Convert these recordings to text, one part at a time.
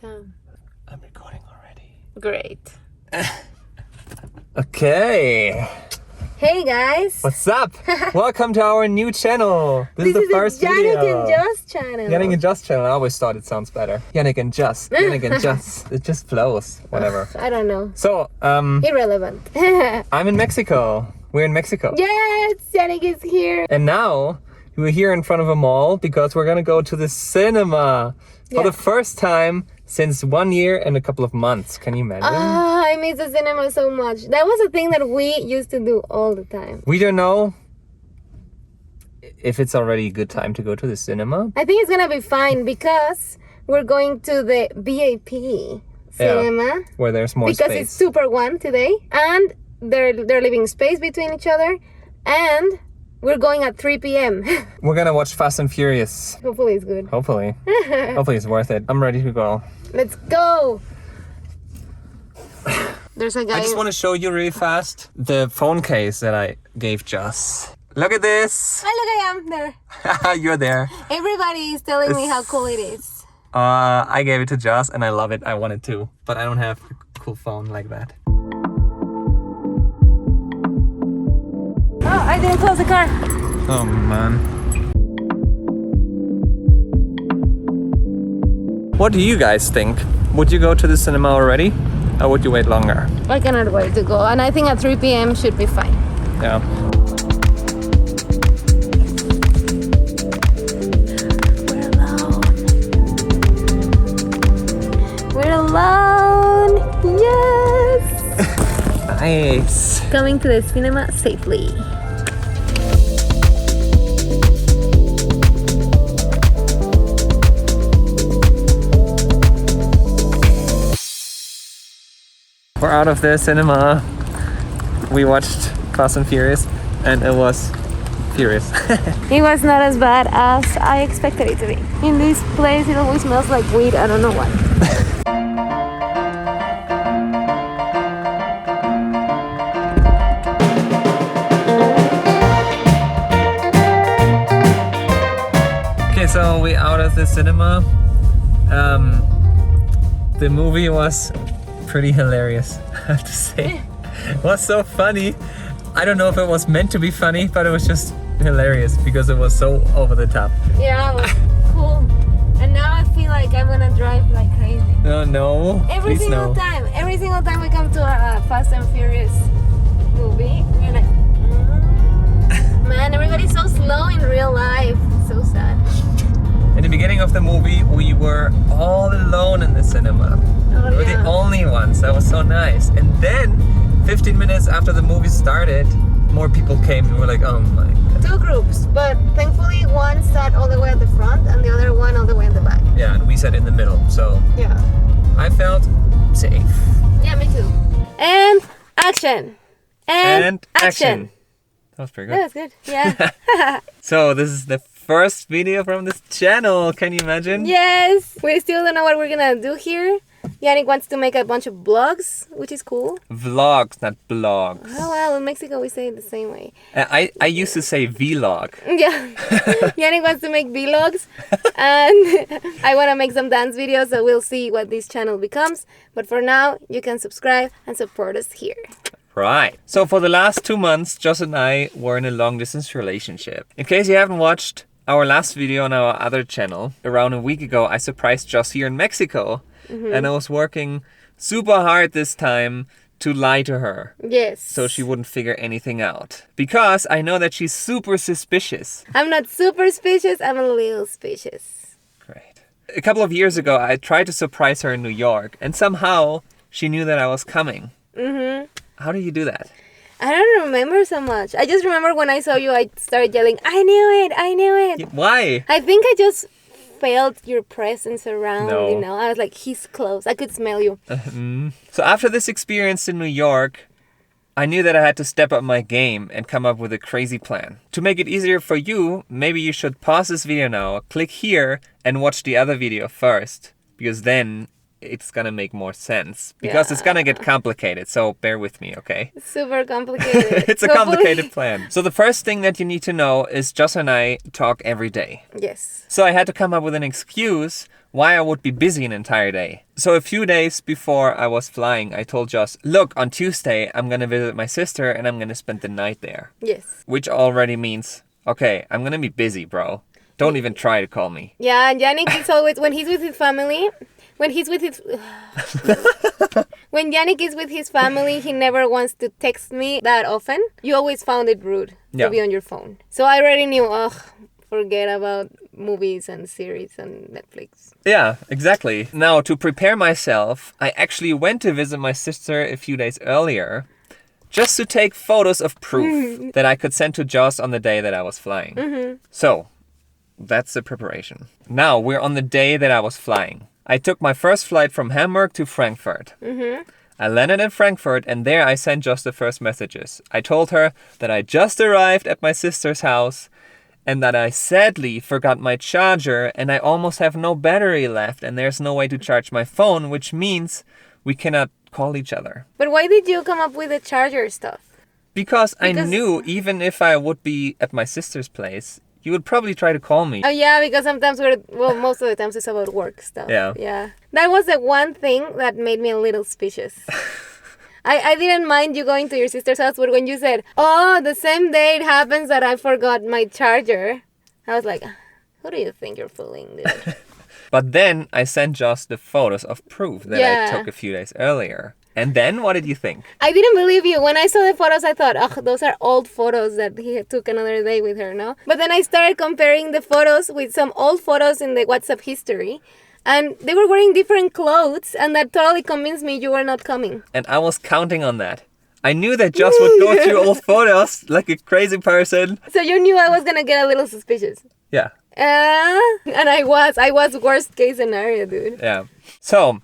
can. I'm recording already. Great. Okay. Hey guys. What's up? Welcome to our new channel. This is the first Janik video. and Just channel. Janik and Just channel. I always thought it sounds better. Janik and Just. Janik and Just. It just flows. Whatever. I don't know. So, Irrelevant. I'm in Mexico. We're in Mexico. Yes, Janik is here. And now we're here in front of a mall because we're gonna go to the cinema for the first time since 1 year and a couple of months. Can you imagine? I miss the cinema so much. That was a thing that we used to do all the time. We don't know if it's already a good time to go to the cinema. I think it's gonna be fine because we're going to the VIP cinema. Where there's more because space. it's Super One today, and they're leaving space between each other, and we're going at 3 p.m. We're gonna watch Fast and Furious. Hopefully it's good. Hopefully. Hopefully it's worth it. I'm ready to go. Let's go. There's a guy. I just want to show you really fast the phone case that I gave Joss. Look at this. Oh, look, I am there. You're there. Everybody is telling me how cool it is. I gave it to Joss and I love it. I want it too, but I don't have a cool phone like that. Oh, I didn't close the car. Oh man. What do you guys think? Would you go to the cinema already? Or would you wait longer? I cannot wait to go, and I think at 3 p.m. should be fine. Yeah. We're alone. We're alone. Yes. Nice. Coming to the cinema safely. We're out of the cinema. We watched Fast and Furious and it was furious. It was not as bad as I expected it to be. In this place, it always smells like weed. I don't know why. Okay, so we out of the cinema. The movie was pretty hilarious, I have to say. It was so funny. I don't know if it was meant to be funny, but it was just hilarious because it was so over the top. Yeah, it was cool. And now I feel like I'm gonna drive like crazy. Oh no, Every please single no. time. Every single time we come to a Fast and Furious movie, we're like, man, everybody's so slow in real life. So sad. In the beginning of the movie, we were all alone in the cinema. Oh, We were the only ones. That was so nice. And then, 15 minutes after the movie started, more people came and we were like, oh my god. 2 groups, but thankfully one sat all the way at the front and the other one all the way in the back. Yeah, and we sat in the middle, so Yeah. I felt safe. Yeah, me too. And action. And action. That was pretty That good. was good. Yeah. So this is the first video from this channel. Can you imagine? Yes. We still don't know what we're gonna do here. Janik wants to make a bunch of vlogs, which is cool. Vlogs, not blogs. Oh well, in Mexico we say it the same way. I used to say vlog. Yeah. Janik wants to make vlogs, and I want to make some dance videos, so we'll see what this channel becomes. But for now, you can subscribe and support us here. Right. So for the last 2 months, Joss and I were in a long distance relationship. In case you haven't watched our last video on our other channel, around a week ago, I surprised Joss here in Mexico. And I was working super hard this time to lie to her. Yes. So she wouldn't figure anything out. Because I know that she's super suspicious. I'm not super suspicious, I'm a little suspicious. Great. A couple of years ago, I tried to surprise her in New York. And somehow, she knew that I was coming. How do you do that? I don't remember so much. I just remember when I saw you, I started yelling, I knew it, I knew it. Why? I think I just felt your presence around, No. you know. I was like, he's close. I could smell you. So after this experience in New York, I knew that I had to step up my game and come up with a crazy plan. To make it easier for you, maybe you should pause this video now, click here and watch the other video first. Because then it's gonna make more sense because it's gonna get complicated. So bear with me, okay? Super complicated. It's a complicated plan. So the first thing that you need to know is Joss and I talk every day. Yes. So I had to come up with an excuse why I would be busy an entire day. So a few days before I was flying, I told Joss, look, on Tuesday, I'm gonna visit my sister and I'm gonna spend the night there. Yes. Which already means, okay, I'm gonna be busy, bro. Don't even try to call me. Yeah, and Janik is always, when he's with his family, when Janik is with his family, he never wants to text me that often. You always found it rude to be on your phone. So I already knew, forget about movies and series and Netflix. Yeah, exactly. Now, to prepare myself, I actually went to visit my sister a few days earlier just to take photos of proof that I could send to Joss on the day that I was flying. So, that's the preparation. Now, we're on the day that I was flying. I took my first flight from Hamburg to Frankfurt. I landed in Frankfurt and there I sent Joss the first messages. I told her that I just arrived at my sister's house and that I sadly forgot my charger and I almost have no battery left and there's no way to charge my phone, which means we cannot call each other. But why did you come up with the charger stuff? Because I knew even if I would be at my sister's place, you would probably try to call me. Oh, yeah, because sometimes most of the times it's about work stuff. Yeah. That was the one thing that made me a little suspicious. I didn't mind you going to your sister's house, but when you said, the same day it happens that I forgot my charger, I was like, who do you think you're fooling, dude? But then I sent Joss the photos of proof that I took a few days earlier. And then what did you think? I didn't believe you. When I saw the photos, I thought, those are old photos that he took another day with her, no? But then I started comparing the photos with some old photos in the WhatsApp history. And they were wearing different clothes, and that totally convinced me you were not coming. And I was counting on that. I knew that Joss would go through old photos like a crazy person. So you knew I was going to get a little suspicious. Yeah. And I was worst case scenario, dude. Yeah. So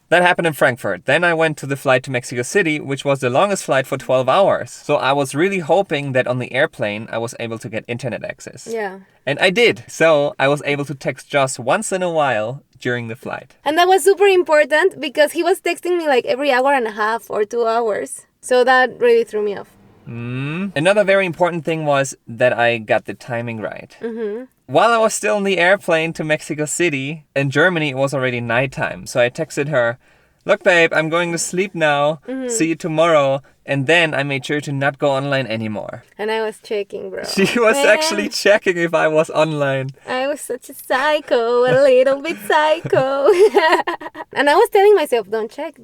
that happened in Frankfurt. Then I went to the flight to Mexico City, which was the longest flight for 12 hours. So I was really hoping that on the airplane, I was able to get internet access. Yeah. And I did. So I was able to text Joss once in a while during the flight. And that was super important because he was texting me like every hour and a half or 2 hours. So that really threw me off. Another very important thing was that I got the timing right. While I was still in the airplane to Mexico City, in Germany it was already nighttime. So I texted her, look babe, I'm going to sleep now. See you tomorrow. And then I made sure to not go online anymore. And I was checking, bro. She was actually checking if I was online. I was such a psycho, a little bit psycho. And I was telling myself, don't check.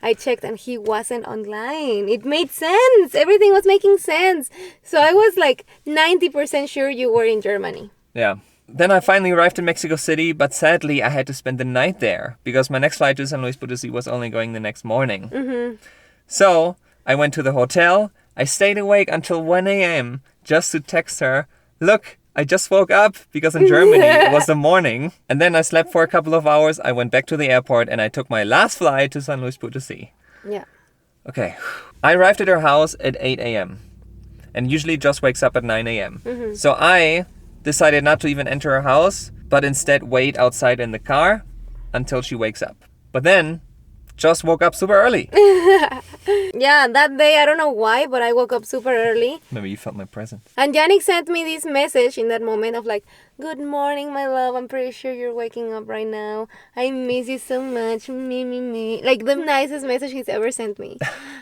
I checked and he wasn't online. It made sense. Everything was making sense. So I was like 90% sure you were in Germany. Yeah. Then I finally arrived in Mexico City, but sadly I had to spend the night there because my next flight to San Luis Potosí was only going the next morning. So I went to the hotel. I stayed awake until 1 a.m. just to text her, look, I just woke up because in Germany it was the morning. And then I slept for a couple of hours. I went back to the airport and I took my last flight to San Luis Potosí. Yeah. Okay. I arrived at her house at 8 a.m. And usually just wakes up at 9 a.m. So I decided not to even enter her house, but instead wait outside in the car until she wakes up. But then just woke up super early. Yeah, that day, I don't know why, but I woke up super early. Maybe you felt my presence. And Janik sent me this message in that moment of like, good morning, my love. I'm pretty sure you're waking up right now. I miss you so much. Me. Like the nicest message he's ever sent me.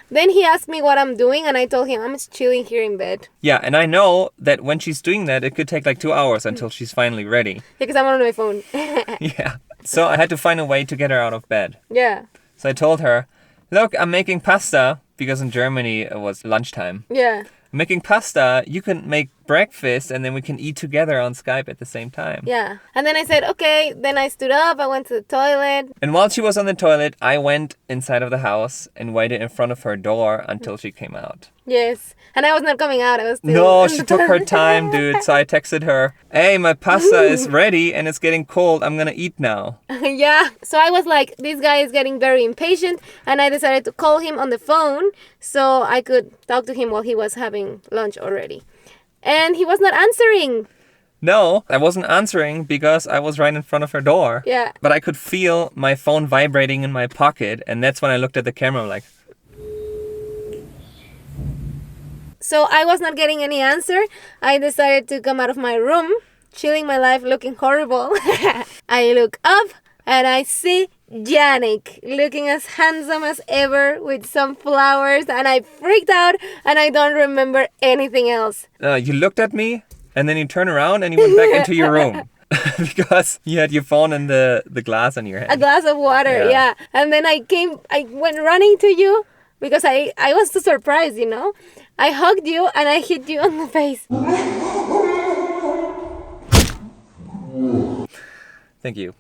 Then he asked me what I'm doing and I told him I'm just chilling here in bed. Yeah, and I know that when she's doing that, it could take like 2 hours until she's finally ready. Because I'm on my phone. Yeah. So I had to find a way to get her out of bed. Yeah. So I told her, look, I'm making pasta, because in Germany it was lunchtime. Yeah. I'm making pasta, you can make breakfast, and then we can eat together on Skype at the same time. Yeah. And then I said, okay. Then I stood up, I went to the toilet. And while she was on the toilet, I went inside of the house and waited in front of her door until she came out. Yes. And I was not coming out, I was still... No, she took her time, dude. So I texted her, hey, my pasta is ready and it's getting cold. I'm gonna eat now. Yeah. So I was like, this guy is getting very impatient. And I decided to call him on the phone so I could talk to him while he was having lunch already. And he was not answering. No, I wasn't answering because I was right in front of her door. Yeah. But I could feel my phone vibrating in my pocket, and that's when I looked at the camera. I'm like, So I was not getting any answer. I decided to come out of my room, chilling my life, looking horrible. I look up and I see Janik looking as handsome as ever with some flowers, and I freaked out and I don't remember anything else. you looked at me, and then you turned around and you went back into your room. Because you had your phone and the glass on your head. A glass of water, yeah. And then I went running to you because I was too surprised, you know. I hugged you and I hit you on the face. Thank you.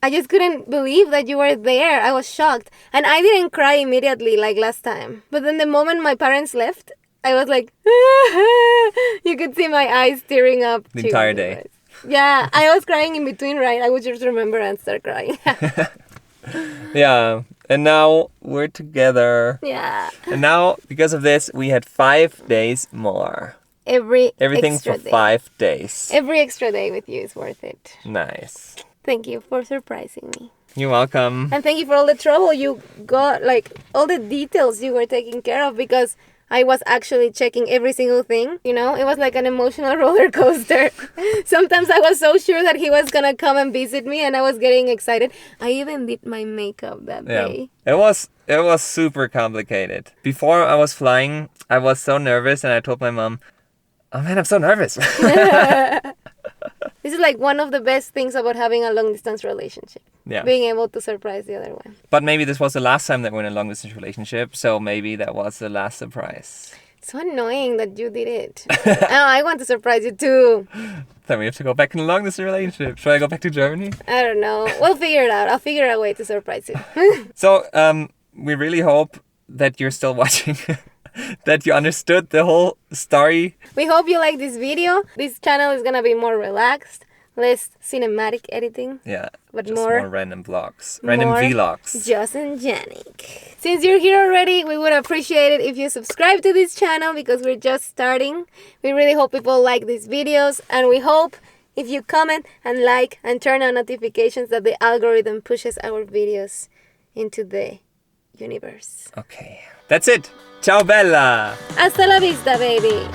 I just couldn't believe that you were there. I was shocked. And I didn't cry immediately like last time. But then the moment my parents left, I was like, you could see my eyes tearing up. The entire day. Yeah, I was crying in between, right? I would just remember and start crying. Yeah, and now we're together. Yeah. And now, because of this, we had 5 days more. Everything for 5 days. Every extra day with you is worth it. Nice. Thank you for surprising me. You're welcome. And thank you for all the trouble you got, like all the details you were taking care of, because I was actually checking every single thing. You know, it was like an emotional roller coaster. Sometimes I was so sure that he was gonna come and visit me, and I was getting excited. I even did my makeup that day. It was super complicated. Before I was flying, I was so nervous, and I told my mom, "Oh man, I'm so nervous." This is like one of the best things about having a long distance relationship. Yeah. Being able to surprise the other one. But maybe this was the last time that we're in a long distance relationship, so maybe that was the last surprise. It's so annoying that you did it. Oh, I want to surprise you too. Then we have to go back in a long distance relationship. Should I go back to Germany? I don't know. We'll figure it out. I'll figure out a way to surprise you. So, we really hope that you're still watching. That you understood the whole story. We hope you like this video. This channel is gonna be more relaxed, less cinematic editing. Yeah, but just more random vlogs, random vlogs. Joss and Janik. Since you're here already, we would appreciate it if you subscribe to this channel because we're just starting. We really hope people like these videos, and we hope if you comment and like and turn on notifications that the algorithm pushes our videos into the universe. Okay, that's it. Ciao, Bella. Hasta la vista, baby.